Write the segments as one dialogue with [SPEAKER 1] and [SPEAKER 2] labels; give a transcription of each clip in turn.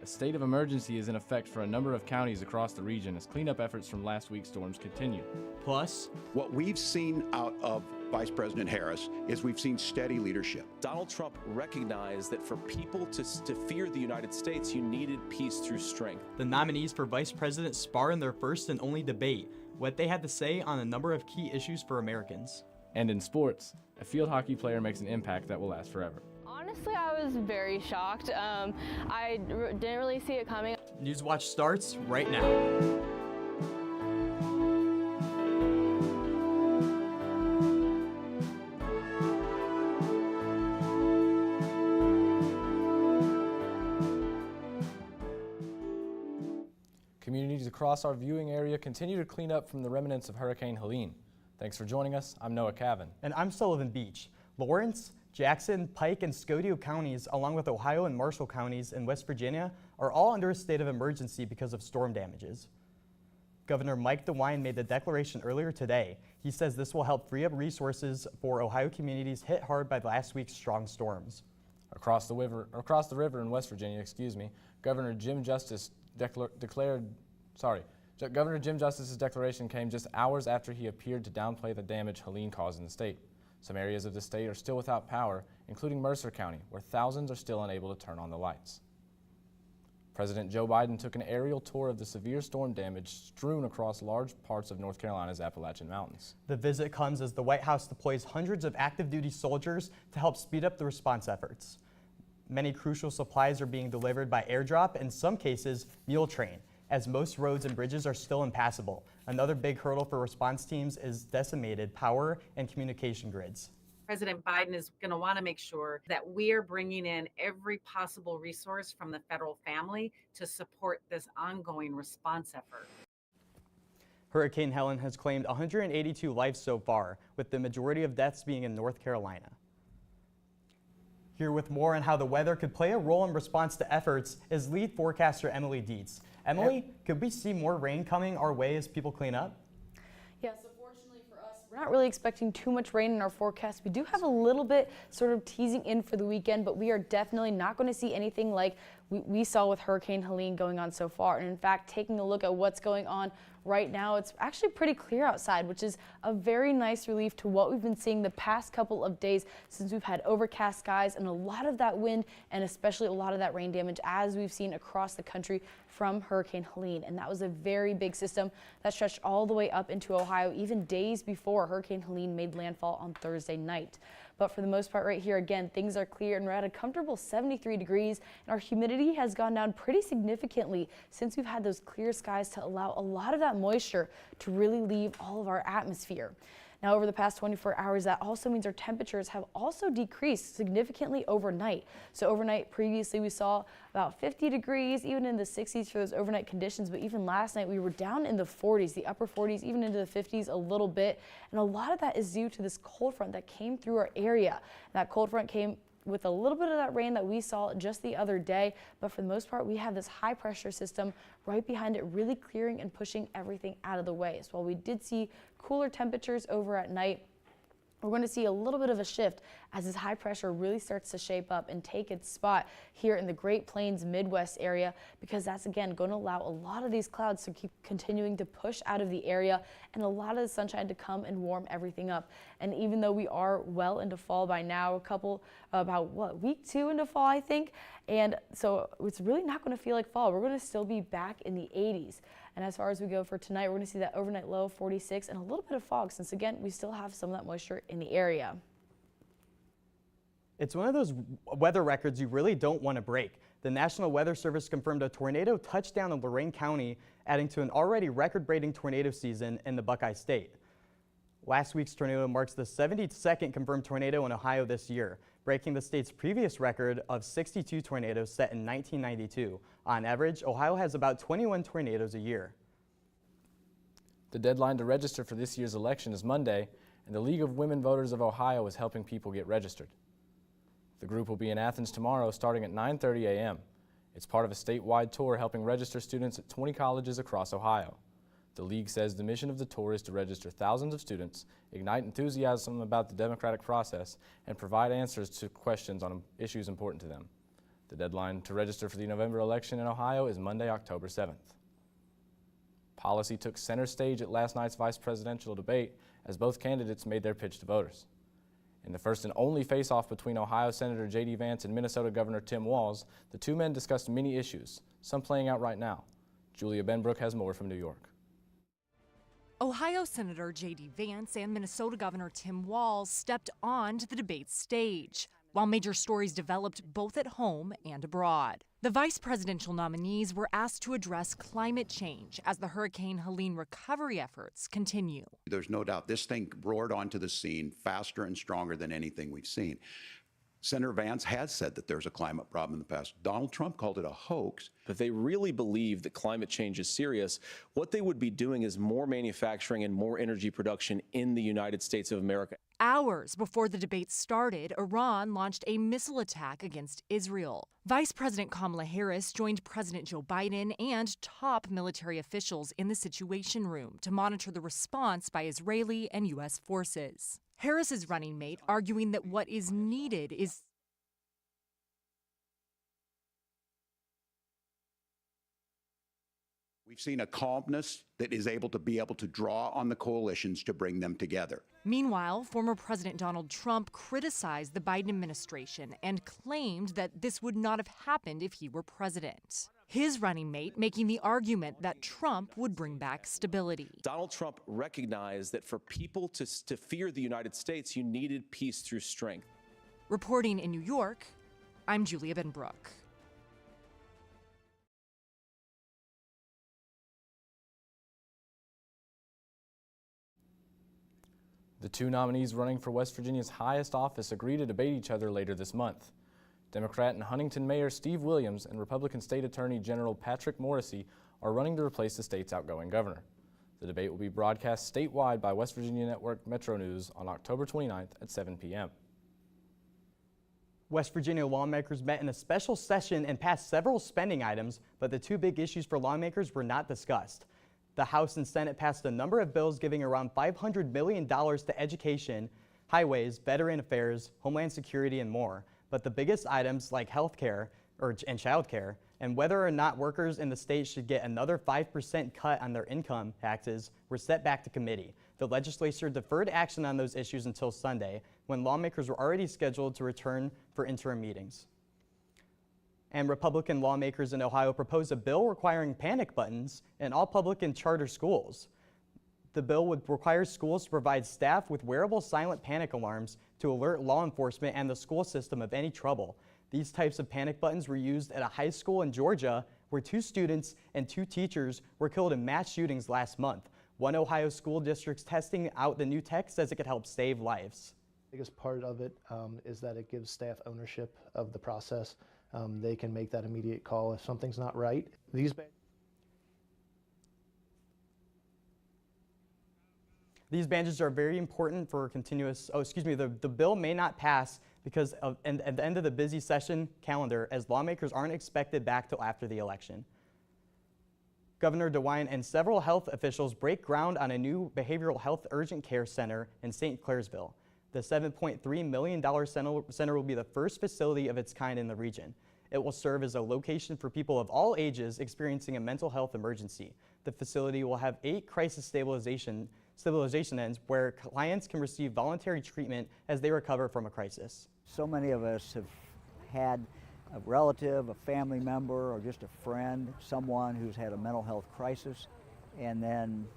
[SPEAKER 1] A state of emergency is in effect for a number of counties across the region as cleanup efforts from last week's storms continue.
[SPEAKER 2] Plus,
[SPEAKER 3] what we've seen out of Vice President Harris is we've seen steady leadership.
[SPEAKER 4] Donald Trump recognized that for people to fear the United States, you needed peace through strength.
[SPEAKER 2] the nominees for vice president spar in their first and only debate what they had to say on a number of key issues for Americans.
[SPEAKER 1] And in sports, a field hockey player makes an impact that will last forever.
[SPEAKER 5] Honestly, I was very shocked. I didn't really see it coming.
[SPEAKER 2] Newswatch starts right now.
[SPEAKER 1] Communities across our viewing area continue to clean up from the remnants of Hurricane Helene. Thanks for joining us. I'm Noah Cavan.
[SPEAKER 2] And I'm Sullivan Beach. Lawrence, Jackson, Pike, and Scottsdale counties, along with Ohio and Marshall counties in West Virginia, are all under a state of emergency because of storm damages. Governor Mike DeWine made the declaration earlier today. He says this will help free up resources for Ohio communities hit hard by last week's strong storms.
[SPEAKER 1] Across the river in West Virginia, Governor Jim Justice's declaration came just hours after he appeared to downplay the damage Helene caused in the state. Some areas of the state are still without power, including Mercer County, where thousands are still unable to turn on the lights. President Joe Biden took an aerial tour of the severe storm damage strewn across large parts of North Carolina's Appalachian Mountains.
[SPEAKER 2] The visit comes as the White House deploys hundreds of active duty soldiers to help speed up the response efforts. Many crucial supplies are being delivered by airdrop, in some cases, mule train, as most roads and bridges are still impassable. Another big hurdle for response teams is decimated power and communication grids.
[SPEAKER 6] President Biden is going to want to make sure that we're bringing in every possible resource from the federal family to support this ongoing response effort.
[SPEAKER 2] Hurricane Helene has claimed 182 lives so far, with the majority of deaths being in North Carolina. Here with more on how the weather could play a role in response to efforts is lead forecaster Emily Dietz. Emily, could we see more rain coming our way as people clean up?
[SPEAKER 5] Yeah, so fortunately for us, we're not really expecting too much rain in our forecast. We do have a little bit sort of teasing in for the weekend, but we are definitely not going to see anything like we saw with Hurricane Helene going on so far. And in fact, taking a look at what's going on right now, it's actually pretty clear outside, which is a very nice relief to what we've been seeing the past couple of days since we've had overcast skies and a lot of that wind and especially a lot of that rain damage as we've seen across the country from Hurricane Helene. And that was a very big system that stretched all the way up into Ohio even days before Hurricane Helene made landfall on Thursday night. But for the most part right here, again, things are clear and we're at a comfortable 73 degrees and our humidity has gone down pretty significantly since we've had those clear skies to allow a lot of that moisture to really leave all of our atmosphere. Now, over the past 24 hours, that also means our temperatures have also decreased significantly overnight. So overnight, previously, we saw about 50 degrees, even in the 60s for those overnight conditions. But even last night, we were down in the 40s, the upper 40s, even into the 50s a little bit. And a lot of that is due to this cold front that came through our area. And that cold front came with a little bit of that rain that we saw just the other day, but for the most part, we have this high pressure system right behind it, really clearing and pushing everything out of the way. So while we did see cooler temperatures over at night, we're going to see a little bit of a shift as this high pressure really starts to shape up and take its spot here in the Great Plains Midwest area, because that's again going to allow a lot of these clouds to keep continuing to push out of the area and a lot of the sunshine to come and warm everything up. And even though we are well into fall by now, about week 2 into fall, I think, and so it's really not going to feel like fall. We're going to still be back in the 80s. And as far as we go for tonight, we're going to see that overnight low 46 and a little bit of fog since, again, we still have some of that moisture in the area.
[SPEAKER 2] It's one of those weather records you really don't want to break. The National Weather Service confirmed a tornado touchdown in Lorain County, adding to an already record-breaking tornado season in the Buckeye State. Last week's tornado marks the 72nd confirmed tornado in Ohio this year, breaking the state's previous record of 62 tornadoes set in 1992. On average, Ohio has about 21 tornadoes a year.
[SPEAKER 1] The deadline to register for this year's election is Monday, and the League of Women Voters of Ohio is helping people get registered. The group will be in Athens tomorrow starting at 9:30 a.m. It's part of a statewide tour helping register students at 20 colleges across Ohio. The League says the mission of the tour is to register thousands of students, ignite enthusiasm about the democratic process, and provide answers to questions on issues important to them. The deadline to register for the November election in Ohio is Monday, October 7th. Policy took center stage at last night's vice presidential debate as both candidates made their pitch to voters. In the first and only face-off between Ohio Senator J.D. Vance and Minnesota Governor Tim Walz, the two men discussed many issues, some playing out right now. Julia Benbrook has more from New York.
[SPEAKER 7] Ohio Senator J.D. Vance and Minnesota Governor Tim Walz stepped onto the debate stage, while major stories developed both at home and abroad. The vice presidential nominees were asked to address climate change as the Hurricane Helene recovery efforts continue.
[SPEAKER 3] There's no doubt this thing roared onto the scene faster and stronger than anything we've seen. Senator Vance has said that there's a climate problem in the past. Donald Trump called it a hoax.
[SPEAKER 4] If they really believe that climate change is serious, what they would be doing is more manufacturing and more energy production in the United States of America.
[SPEAKER 7] Hours before the debate started, Iran launched a missile attack against Israel. Vice President Kamala Harris joined President Joe Biden and top military officials in the Situation Room to monitor the response by Israeli and U.S. forces. Harris's running mate arguing that what is needed is
[SPEAKER 3] We've seen a calmness that is able to draw on the coalitions to bring them together.
[SPEAKER 7] Meanwhile, former President Donald Trump criticized the Biden administration and claimed that this would not have happened if he were president. His running mate making the argument that Trump would bring back stability.
[SPEAKER 4] Donald Trump recognized that for people to fear the United States, you needed peace through strength.
[SPEAKER 7] Reporting in New York, I'm Julia Benbrook.
[SPEAKER 1] The two nominees running for West Virginia's highest office agree to debate each other later this month. Democrat and Huntington Mayor Steve Williams and Republican State Attorney General Patrick Morrisey are running to replace the state's outgoing governor. The debate will be broadcast statewide by West Virginia Network Metro News on October 29th at 7 p.m.
[SPEAKER 2] West Virginia lawmakers met in a special session and passed several spending items, but the two big issues for lawmakers were not discussed. The House and Senate passed a number of bills giving around $500 million to education, highways, veteran affairs, homeland security, and more. But the biggest items like health care and child care and whether or not workers in the state should get another 5% cut on their income taxes were set back to committee. The legislature deferred action on those issues until Sunday, when lawmakers were already scheduled to return for interim meetings. And Republican lawmakers in Ohio proposed a bill requiring panic buttons in all public and charter schools. The bill would require schools to provide staff with wearable silent panic alarms to alert law enforcement and the school system of any trouble. These types of panic buttons were used at a high school in Georgia where 2 students and 2 teachers were killed in mass shootings last month. One Ohio school district testing out the new tech says it could help save lives.
[SPEAKER 8] The biggest part of it is that it gives staff ownership of the process. They can make that immediate call if something's not right.
[SPEAKER 2] These badges are very important for continuous, the bill may not pass because at the end of the busy session calendar as lawmakers aren't expected back till after the election. Governor DeWine and several health officials break ground on a new behavioral health urgent care center in St. Clairsville. The $7.3 million center will be the first facility of its kind in the region. It will serve as a location for people of all ages experiencing a mental health emergency. The facility will have 8 crisis stabilization ends where clients can receive voluntary treatment as they recover from a crisis.
[SPEAKER 9] So many of us have had a relative, a family member, or just a friend, someone who's had a mental health crisis, and then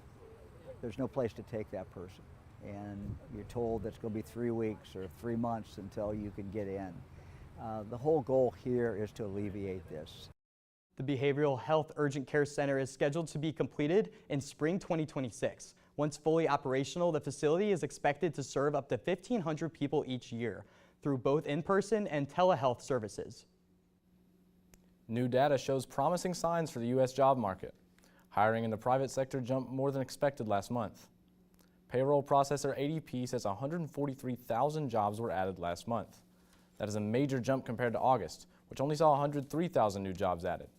[SPEAKER 9] there's no place to take that person. And you're told it's going to be 3 weeks or 3 months until you can get in. The whole goal here is to alleviate this.
[SPEAKER 2] The Behavioral Health Urgent Care Center is scheduled to be completed in spring 2026. Once fully operational, the facility is expected to serve up to 1,500 people each year through both in-person and telehealth services.
[SPEAKER 1] New data shows promising signs for the U.S. job market. Hiring in the private sector jumped more than expected last month. Payroll processor ADP says 143,000 jobs were added last month. That is a major jump compared to August, which only saw 103,000 new jobs added.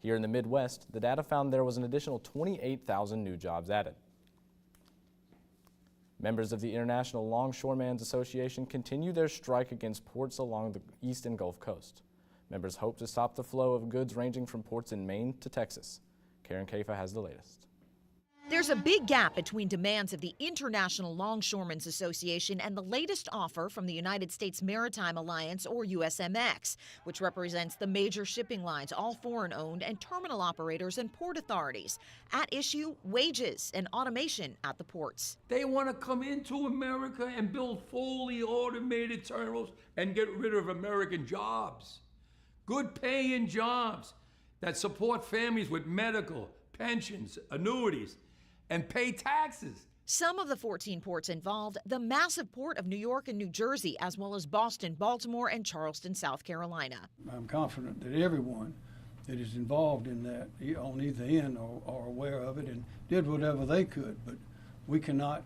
[SPEAKER 1] Here in the Midwest, the data found there was an additional 28,000 new jobs added. Members of the International Longshoremen's Association continue their strike against ports along the East and Gulf Coast. Members hope to stop the flow of goods ranging from ports in Maine to Texas. Karen Kafa has the latest.
[SPEAKER 10] There's a big gap between demands of the International Longshoremen's Association and the latest offer from the United States Maritime Alliance, or USMX, which represents the major shipping lines, all foreign-owned, and terminal operators and port authorities. At issue, wages and automation at the ports.
[SPEAKER 11] They want to come into America and build fully automated terminals and get rid of American jobs. Good paying jobs that support families with medical, pensions, annuities, and pay taxes.
[SPEAKER 10] Some of the 14 ports involved, the massive port of New York and New Jersey, as well as Boston, Baltimore, and Charleston, South Carolina.
[SPEAKER 11] I'm confident that everyone that is involved in that on either end are aware of it and did whatever they could, but we cannot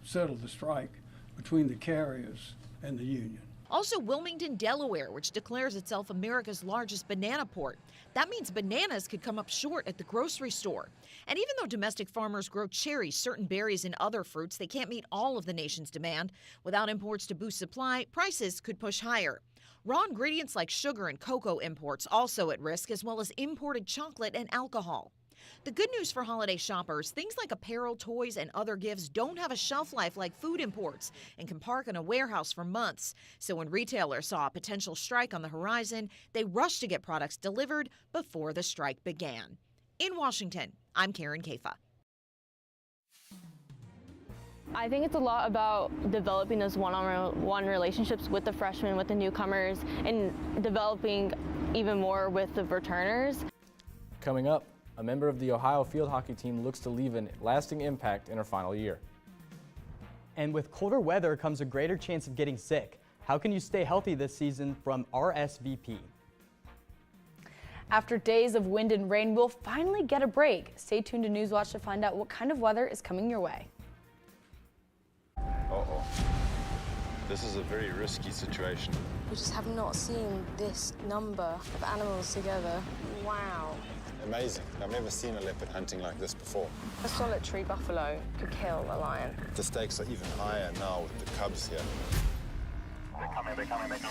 [SPEAKER 11] settle the strike between the carriers and the union.
[SPEAKER 10] Also Wilmington, Delaware, which declares itself America's largest banana port. That means bananas could come up short at the grocery store. And even though domestic farmers grow cherries, certain berries, and other fruits, they can't meet all of the nation's demand. Without imports to boost supply, prices could push higher. Raw ingredients like sugar and cocoa imports also at risk, as well as imported chocolate and alcohol. The good news for holiday shoppers, things like apparel, toys, and other gifts don't have a shelf life like food imports and can park in a warehouse for months. So when retailers saw a potential strike on the horizon, they rushed to get products delivered before the strike began. In Washington, I'm Karen Kafa.
[SPEAKER 12] I think it's a lot about developing those one-on-one relationships with the freshmen, with the newcomers, and developing even more with the returners.
[SPEAKER 1] Coming up, a member of the Ohio field hockey team looks to leave a lasting impact in her final year.
[SPEAKER 2] And with colder weather comes a greater chance of getting sick. How can you stay healthy this season from RSVP?
[SPEAKER 5] After days of wind and rain, we'll finally get a break. Stay tuned to Newswatch to find out what kind of weather is coming your way.
[SPEAKER 13] Uh-oh. This is a very risky situation.
[SPEAKER 14] We just have not seen this number of animals together. Wow.
[SPEAKER 13] Amazing. I've never seen a leopard hunting like this before.
[SPEAKER 14] A solitary buffalo could kill a lion.
[SPEAKER 13] The stakes are even higher now with the cubs here.
[SPEAKER 15] They're coming, they're ready.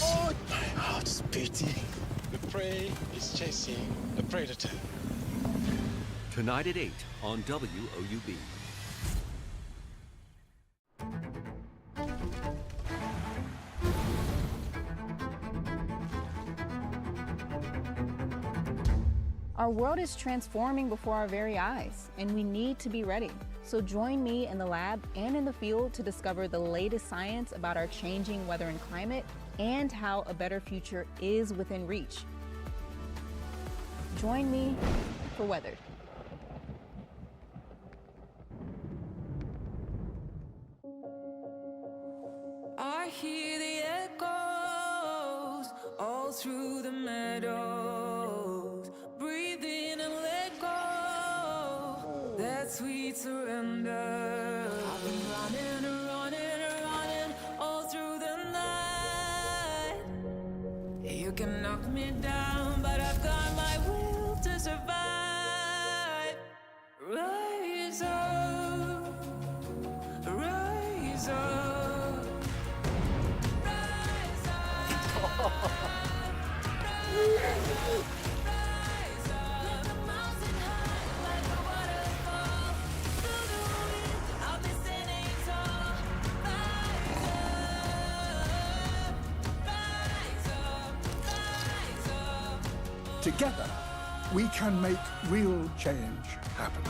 [SPEAKER 13] Oh, my heart is beating. The prey is chasing a predator.
[SPEAKER 16] Tonight at 8 on WOUB.
[SPEAKER 17] Our world is transforming before our very eyes, and we need to be ready. So join me in the lab and in the field to discover the latest science about our changing weather and climate and how a better future is within reach. Join me for Weathered.
[SPEAKER 18] I hear the echoes all through the meadows. Breathe in and let go. That sweet surrender. I've been running all through the night. You can knock me down, but I've got my will to survive. Rise up, rise up. Rise up.
[SPEAKER 19] Together, we can make real change happen.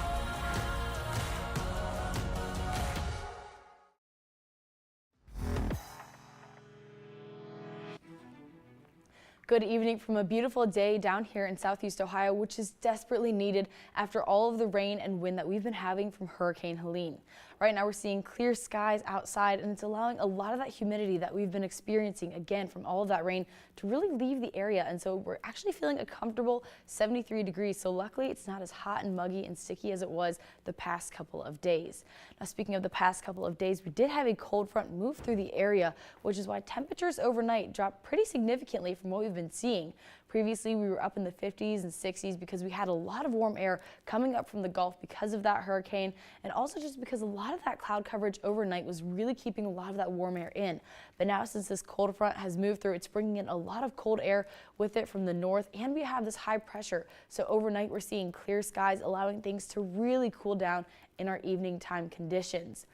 [SPEAKER 5] Good evening from a beautiful day down here in Southeast Ohio, which is desperately needed after all of the rain and wind that we've been having from Hurricane Helene. Right now we're seeing clear skies outside, and it's allowing a lot of that humidity that we've been experiencing again from all of that rain to really leave the area. And so we're actually feeling a comfortable 73 degrees. So luckily it's not as hot and muggy and sticky as it was the past couple of days. Now, speaking of the past couple of days, we did have a cold front move through the area, which is why temperatures overnight dropped pretty significantly from what we've been seeing. Previously, we were up in the 50s and 60s because we had a lot of warm air coming up from the Gulf because of that hurricane, and also just because a lot of that cloud coverage overnight was really keeping a lot of that warm air in. But now, since this cold front has moved through, it's bringing in a lot of cold air with it from the north, and we have this high pressure. So overnight, we're seeing clear skies, allowing things to really cool down in our evening time conditions.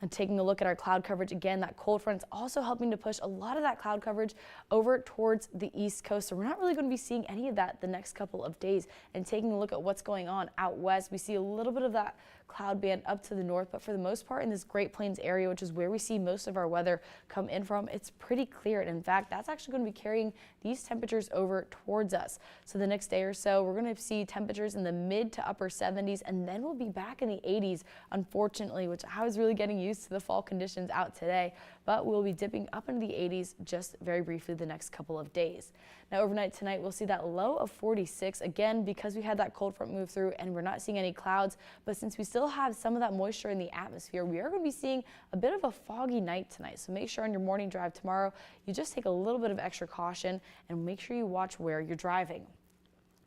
[SPEAKER 5] And taking a look at our cloud coverage again, that cold front is also helping to push a lot of that cloud coverage over towards the east coast. So we're not really going to be seeing any of that the next couple of days. And taking a look at what's going on out west, we see a little bit of that cloud band up to the north, but for the most part in this Great Plains area, which is where we see most of our weather come in from, it's pretty clear. And in fact, that's actually going to be carrying these temperatures over towards us. So the next day or so, we're going to see temperatures in the mid to upper 70s, and then we'll be back in the 80s, unfortunately, which I was really getting used to the fall conditions out today, but we'll be dipping up into the 80s just very briefly the next couple of days. Now overnight tonight, we'll see that low of 46 again because we had that cold front move through and we're not seeing any clouds. But since we still have some of that moisture in the atmosphere, we are going to be seeing a bit of a foggy night tonight. So make sure on your morning drive tomorrow, you just take a little bit of extra caution and make sure you watch where you're driving.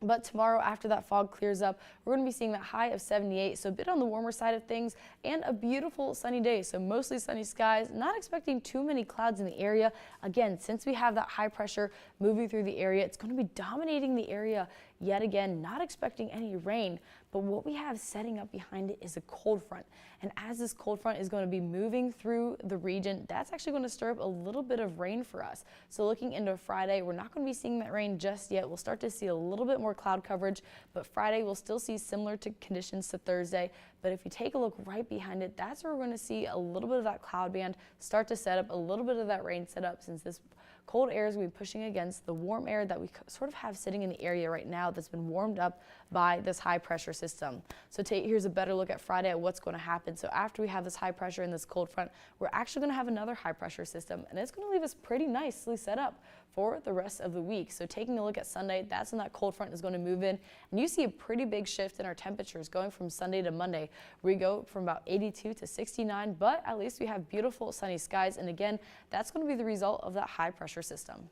[SPEAKER 5] But tomorrow, after that fog clears up, we're going to be seeing that high of 78, so a bit on the warmer side of things, and a beautiful sunny day. So mostly sunny skies, not expecting too many clouds in the area. Again, since we have that high pressure moving through the area, it's going to be dominating the area yet again, not expecting any rain. But what we have setting up behind it is a cold front. And as this cold front is going to be moving through the region, that's actually going to stir up a little bit of rain for us. So looking into Friday, we're not going to be seeing that rain just yet. We'll start to see a little bit more cloud coverage, but Friday we'll still see similar to conditions to Thursday. But if you take a look right behind it, that's where we're going to see a little bit of that cloud band start to set up, a little bit of that rain set up, since this cold air is going to be pushing against the warm air that we sort of have sitting in the area right now that's been warmed up by this high pressure system. So here's a better look at Friday at what's going to happen. So after we have this high pressure and this cold front, we're actually going to have another high pressure system, and it's going to leave us pretty nicely set up for the rest of the week. So taking a look at Sunday, that's when that cold front is going to move in, and you see a pretty big shift in our temperatures going from Sunday to Monday. We go from about 82 to 69, but at least we have beautiful sunny skies, and again, that's going to be the result of that high pressure system.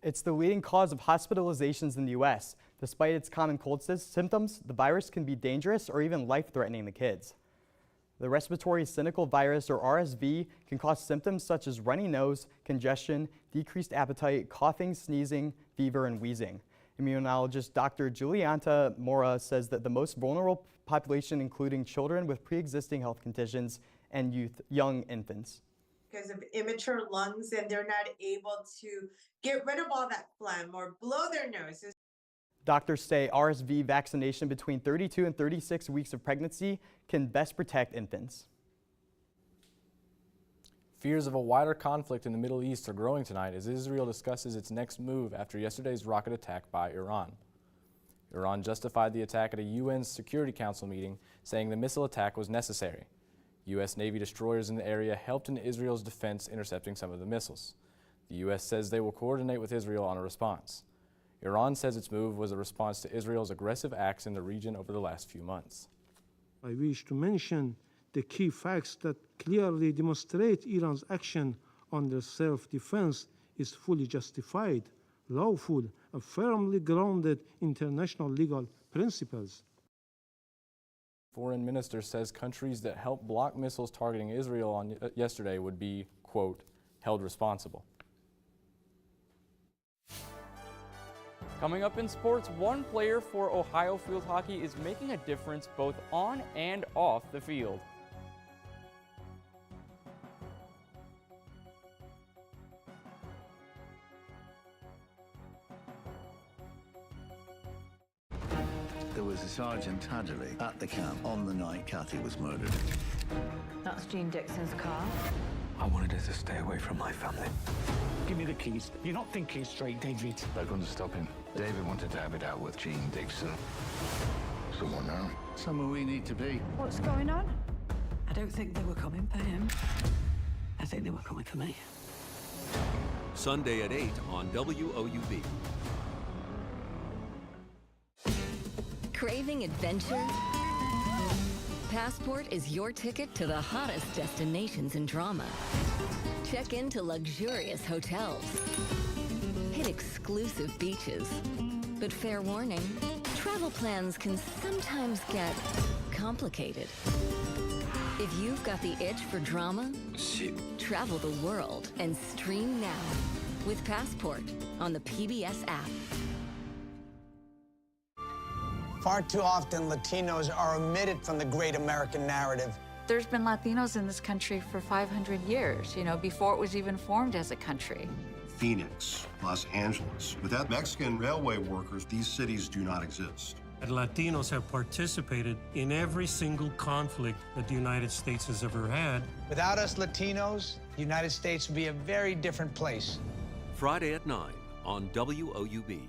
[SPEAKER 2] It's the leading cause of hospitalizations in the U.S. Despite its common cold symptoms, the virus can be dangerous or even life-threatening to kids. The respiratory syncytial virus, or RSV, can cause symptoms such as runny nose, congestion, decreased appetite, coughing, sneezing, fever, and wheezing. Immunologist Dr. Julianta Mora says that the most vulnerable population, including children with pre-existing health conditions and young infants.
[SPEAKER 20] Because of immature lungs, and they're not able to get rid of all that phlegm or blow their noses.
[SPEAKER 2] Doctors say RSV vaccination between 32 and 36 weeks of pregnancy can best protect infants.
[SPEAKER 1] Fears of a wider conflict in the Middle East are growing tonight as Israel discusses its next move after yesterday's rocket attack by Iran. Iran justified the attack at a UN Security Council meeting, saying the missile attack was necessary. U.S. Navy destroyers in the area helped in Israel's defense, intercepting some of the missiles. The U.S. says they will coordinate with Israel on a response. Iran says its move was a response to Israel's aggressive acts in the region over the last few months.
[SPEAKER 21] I wish to mention the key facts that clearly demonstrate Iran's action under self-defense is fully justified, lawful, and firmly grounded in international legal principles.
[SPEAKER 1] Foreign minister says countries that help block missiles targeting Israel on yesterday would be, quote, held responsible.
[SPEAKER 22] Coming up in sports, one player for Ohio field hockey is making a difference both on and off the field.
[SPEAKER 23] There was a Sergeant Tadley at the camp on the night Kathy was murdered.
[SPEAKER 24] That's Jean Dixon's car.
[SPEAKER 23] I wanted her to stay away from my family.
[SPEAKER 25] Give me the keys. You're not thinking straight, David.
[SPEAKER 23] They're going to stop him. David wanted to have it out with Jean Dixon. Someone now. Somewhere we need to be.
[SPEAKER 24] What's going on? I don't think they were coming for him. I think they were coming for me.
[SPEAKER 16] Sunday at 8 on WOUB.
[SPEAKER 26] Craving adventure? Passport is your ticket to the hottest destinations in drama. Check into luxurious hotels, hit exclusive beaches. But fair warning, travel plans can sometimes get complicated. If you've got the itch for drama, travel the world and stream now with Passport on the PBS app.
[SPEAKER 3] Far too often, Latinos are omitted from the great American narrative.
[SPEAKER 4] There's been Latinos in this country for 500 years, before it was even formed as a country.
[SPEAKER 6] Phoenix, Los Angeles. Without Mexican railway workers, these cities do not exist.
[SPEAKER 21] And Latinos have participated in every single conflict that the United States has ever had.
[SPEAKER 3] Without us Latinos, the United States would be a very different place.
[SPEAKER 16] Friday at 9 on WOUB.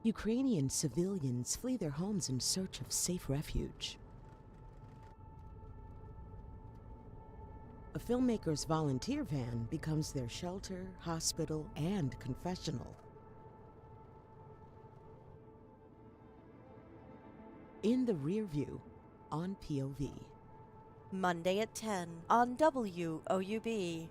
[SPEAKER 7] Ukrainian civilians flee their homes in search of safe refuge. A filmmaker's volunteer van becomes their shelter, hospital, and confessional. In the Rear View on POV.
[SPEAKER 8] Monday at 10 on WOUB.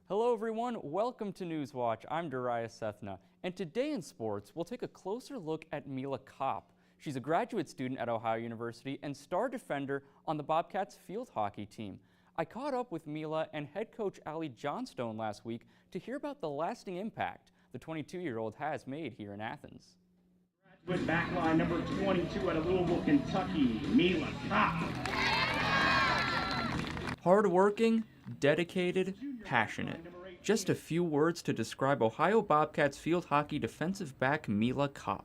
[SPEAKER 22] Hello everyone, welcome to Newswatch. I'm Darius Sethna, and today in sports, we'll take a closer look at Mila Kopp. She's a graduate student at Ohio University and star defender on the Bobcats field hockey team. I caught up with Mila and head coach Allie Johnstone last week to hear about the lasting impact the 22-year-old has made here in Athens.
[SPEAKER 9] With backline number 22 out of Louisville, Kentucky, Mila Kopp.
[SPEAKER 22] Hardworking, dedicated, passionate. Just a few words to describe Ohio Bobcats field hockey defensive back Mila Kopp.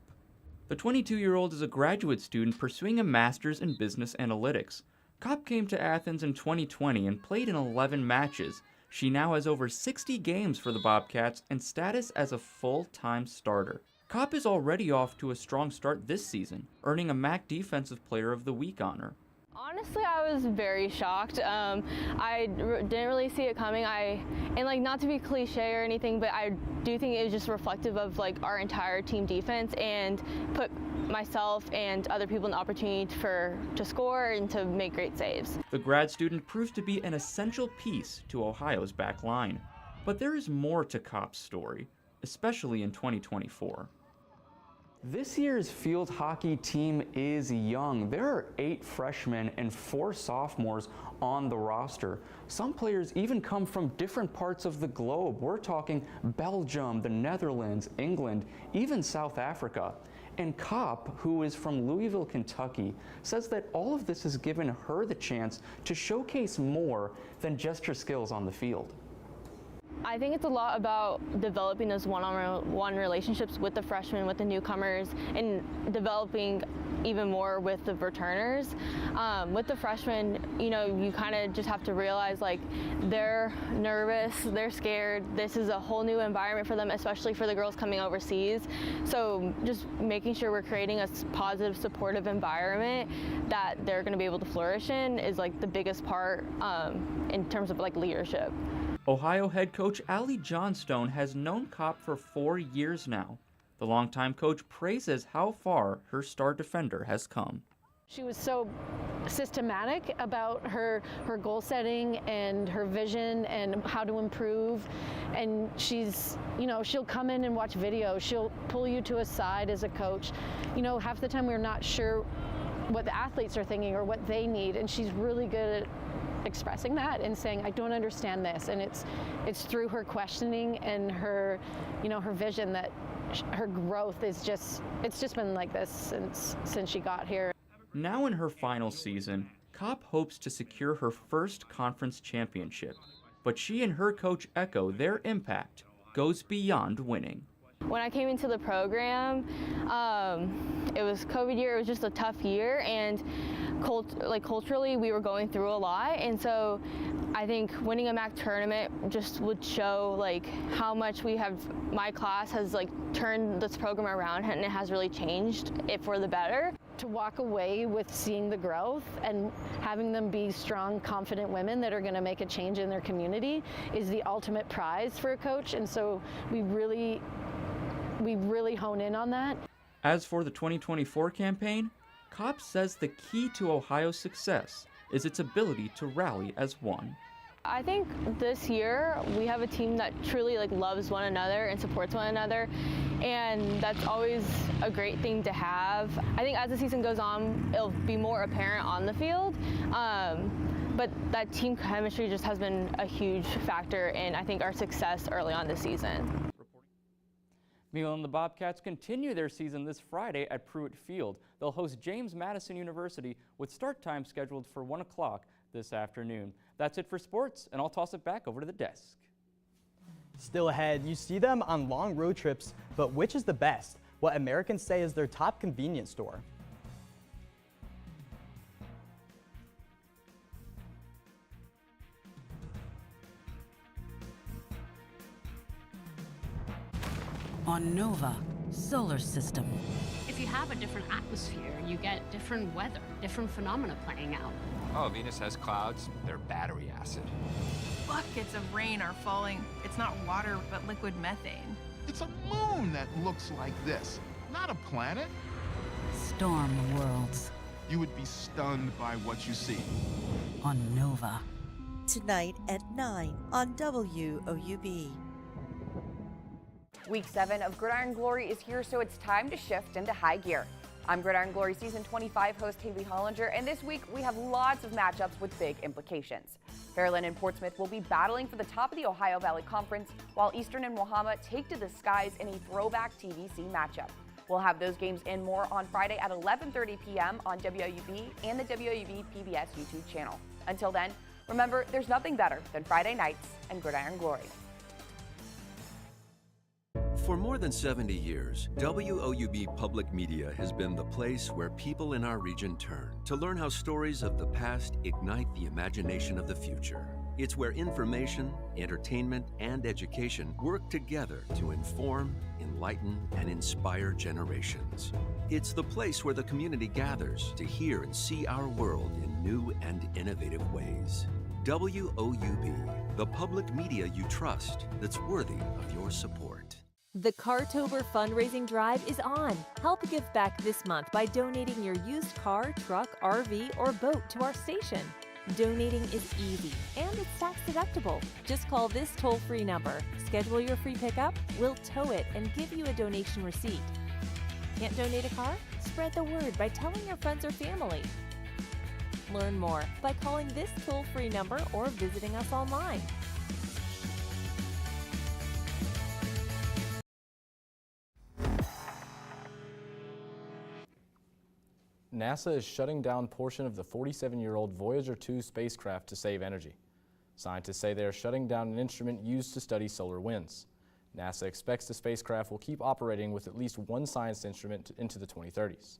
[SPEAKER 22] The 22-year-old is a graduate student pursuing a master's in business analytics. Kopp came to Athens in 2020 and played in 11 matches. She now has over 60 games for the Bobcats and status as a full-time starter. Kopp is already off to a strong start this season, earning a MAC Defensive Player of the Week honor.
[SPEAKER 12] Honestly, I was very shocked. I didn't really see it coming. Not to be cliche or anything, but I do think it was just reflective of our entire team defense and put myself and other people in the opportunity to score and to make great saves.
[SPEAKER 22] The grad student proved to be an essential piece to Ohio's back line. But there is more to Kopp's story, especially in 2024. This year's field hockey team is young. There are 8 freshmen and 4 sophomores on the roster. Some players even come from different parts of the globe. We're talking Belgium, the Netherlands, England, even South Africa. And Kopp, who is from Louisville, Kentucky, says that all of this has given her the chance to showcase more than just her skills on the field.
[SPEAKER 12] I think it's a lot about developing those one-on-one relationships with the freshmen, with the newcomers, and developing even more with the returners. With the freshmen, you kind of just have to realize they're nervous, they're scared. This is a whole new environment for them, especially for the girls coming overseas. So just making sure we're creating a positive, supportive environment that they're going to be able to flourish in is the biggest part in terms of leadership.
[SPEAKER 22] Ohio head coach Allie Johnstone has known Kopp for 4 years now. The longtime coach praises how far her star defender has come.
[SPEAKER 27] She was so systematic about her goal setting and her vision and how to improve. And she's, she'll come in and watch videos. She'll pull you to a side as a coach. Half the time we're not sure what the athletes are thinking or what they need. And she's really good at expressing that and saying, I don't understand this. And it's through her questioning and her, her vision that her growth is it's just been like this since she got here.
[SPEAKER 22] Now in her final season, Kopp hopes to secure her first conference championship. But she and her coach echo their impact goes beyond winning.
[SPEAKER 12] When I came into the program, it was COVID year. It was just a tough year, and culturally, we were going through a lot. And so, I think winning a MAC tournament just would show how much my class has turned this program around, and it has really changed it for the better.
[SPEAKER 27] To walk away with seeing the growth and having them be strong, confident women that are going to make a change in their community is the ultimate prize for a coach. And so we really hone in on that.
[SPEAKER 22] As for the 2024 campaign, Kopp says the key to Ohio's success is its ability to rally as one.
[SPEAKER 12] I think this year we have a team that truly loves one another and supports one another, and that's always a great thing to have. I think as the season goes on, it'll be more apparent on the field, but that team chemistry just has been a huge factor in, I think, our success early on this season.
[SPEAKER 22] Meanwhile, the Bobcats continue their season this Friday at Pruitt Field. They'll host James Madison University with start time scheduled for 1 o'clock this afternoon. That's it for sports, and I'll toss it back over to the desk.
[SPEAKER 2] Still ahead, you see them on long road trips, but which is the best? What Americans say is their top convenience store.
[SPEAKER 24] On Nova Solar System.
[SPEAKER 10] If you have a different atmosphere, you get different weather, different phenomena playing out.
[SPEAKER 11] Oh, Venus has clouds. They're battery acid.
[SPEAKER 13] Buckets of rain are falling. It's not water, but liquid methane.
[SPEAKER 14] It's a moon that looks like this, not a planet.
[SPEAKER 24] Storm worlds.
[SPEAKER 14] You would be stunned by what you see.
[SPEAKER 24] On Nova.
[SPEAKER 8] Tonight at 9 on WOUB.
[SPEAKER 15] Week 7 of Gridiron Glory is here, so it's time to shift into high gear. I'm Gridiron Glory Season 25 host Haley Hollinger, and this week we have lots of matchups with big implications. Fairland and Portsmouth will be battling for the top of the Ohio Valley Conference, while Eastern and Wahama take to the skies in a throwback TVC matchup. We'll have those games and more on Friday at 11:30 p.m. on WOUB and the WOUB PBS YouTube channel. Until then, remember, there's nothing better than Friday nights and Gridiron Glory.
[SPEAKER 16] For more than 70 years, WOUB Public Media has been the place where people in our region turn to learn how stories of the past ignite the imagination of the future. It's where information, entertainment, and education work together to inform, enlighten, and inspire generations. It's the place where the community gathers to hear and see our world in new and innovative ways. WOUB, the public media you trust that's worthy of your support.
[SPEAKER 17] The Cartober fundraising drive is on. Help give back this month by donating your used car, truck, RV, or boat to our station. Donating is easy and it's tax deductible. Just call this toll-free number, schedule your free pickup, we'll tow it and give you a donation receipt. Can't donate a car? Spread the word by telling your friends or family. Learn more by calling this toll-free number or visiting us online.
[SPEAKER 1] NASA is shutting down portion of the 47-year-old Voyager 2 spacecraft to save energy. Scientists say they are shutting down an instrument used to study solar winds. NASA expects the spacecraft will keep operating with at least one science instrument into the 2030s.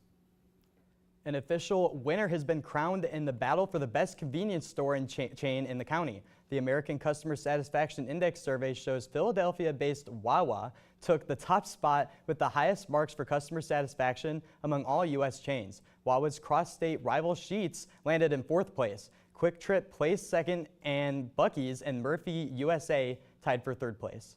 [SPEAKER 2] An official winner has been crowned in the battle for the best convenience store and chain in the county. The American Customer Satisfaction Index survey shows Philadelphia-based Wawa took the top spot with the highest marks for customer satisfaction among all U.S. chains. Wawa's cross-state rival Sheetz landed in 4th place. Quick Trip placed 2nd, and Buc-ee's and Murphy USA tied for 3rd place.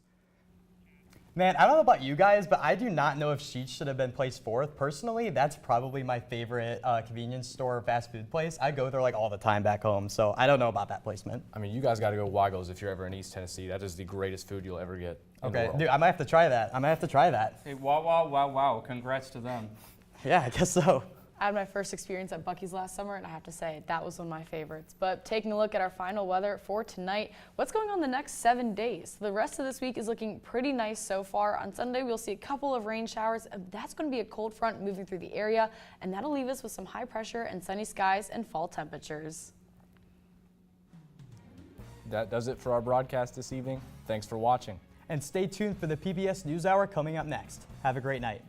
[SPEAKER 2] Man, I don't know about you guys, but I do not know if Sheetz should have been placed 4th. Personally, that's probably my favorite convenience store fast food place. I go there all the time back home, so I don't know about that placement.
[SPEAKER 1] I mean, you guys got to go Weigel's if you're ever in East Tennessee. That is the greatest food you'll ever get in the
[SPEAKER 2] Okay,
[SPEAKER 1] world.
[SPEAKER 2] dude, I might have to try that.
[SPEAKER 22] Hey, wow. Congrats to them.
[SPEAKER 2] Yeah, I guess so.
[SPEAKER 5] I had my first experience at Buc-ee's last summer, and I have to say, that was one of my favorites. But taking a look at our final weather for tonight, what's going on the next 7 days? The rest of this week is looking pretty nice so far. On Sunday, we'll see a couple of rain showers. That's going to be a cold front moving through the area, and that'll leave us with some high pressure and sunny skies and fall temperatures.
[SPEAKER 1] That does it for our broadcast this evening. Thanks for watching.
[SPEAKER 2] And stay tuned for the PBS NewsHour coming up next. Have a great night.